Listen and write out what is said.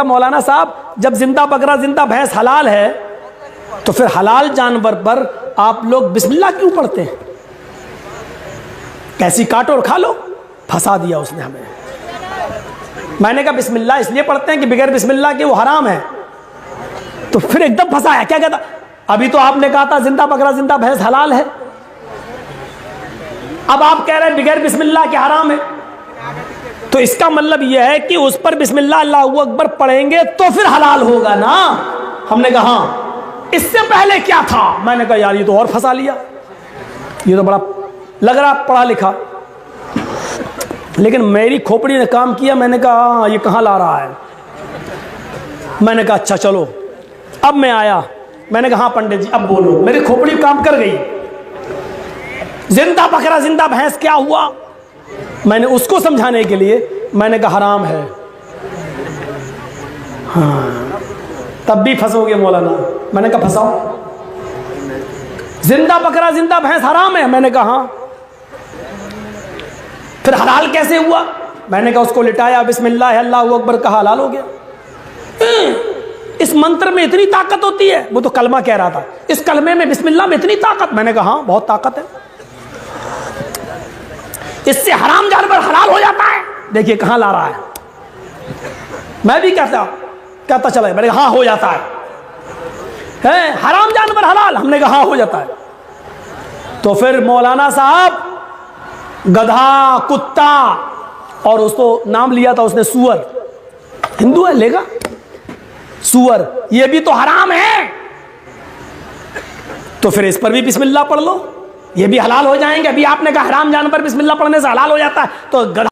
मौलाना साहब, जब जिंदा बकरा जिंदा भैंस हलाल है तो फिर हलाल जानवर पर आप लोग बिस्मिल्लाह क्यों पढ़ते हैं? कैसी काटो और खा लो। फंसा दिया उसने हमें। मैंने कहा बिस्मिल्लाह इसलिए पढ़ते हैं कि बगैर बिस्मिल्लाह के वो हराम है। तो फिर एकदम फंसाया। क्या कहता, अभी तो आपने कहा था जिंदा बकरा जिंदा भैंस हलाल है, अब आप कह रहे हैं बगैर बिस्मिल्लाह के हराम है। तो इसका मतलब यह है कि उस पर बिस्मिल्लाह अल्लाहू अकबर पढ़ेंगे तो फिर हलाल होगा ना। हमने कहा हाँ, इससे पहले क्या था? मैंने कहा यार ये तो और फंसा लिया, ये तो बड़ा लग रहा पढ़ा लिखा। लेकिन मेरी खोपड़ी ने काम किया। मैंने कहा हाँ, ये कहाँ ला रहा है। मैंने कहा अच्छा चलो। अब मैं आया, मैंने कहा हाँ पंडित जी अब बोलो। मेरी खोपड़ी काम कर गई। जिंदा बकरा जिंदा भैंस क्या हुआ? मैंने उसको समझाने के लिए मैंने कहा हराम है। हाँ, तब भी फंसोगे मौलाना। मैंने कहा फंसाओ। जिंदा बकरा जिंदा भैंस हराम है। मैंने कहा हाँ। फिर हलाल कैसे हुआ? मैंने कहा उसको लिटाया, बिस्मिल्लाह अल्लाहू अकबर कहा, हलाल हो गया। इस मंत्र में इतनी ताकत होती है? वो तो कलमा कह रहा था, इस कलमे में बिस्मिल्लाह में इतनी ताकत। मैंने कहा हाँ बहुत ताकत है, इससे हराम जानवर हलाल हो जाता है। देखिए कहां ला रहा है। मैं भी कहता चला। मैंने कहा हाँ हो जाता है हराम जानवर हलाल। हमने कहा हाँ हो जाता है। तो फिर मौलाना साहब गधा, कुत्ता, और उसको नाम लिया था उसने सूअर। हिंदू है लेगा सूअर, ये भी तो हराम है। तो फिर इस पर भी बिस्मिल्लाह पढ़ लो, ये भी हलाल हो जाएंगे। अभी आपने कहा हराम जानवर बिस्मिल्लाह पढ़ने से हलाल हो जाता है, तो गधा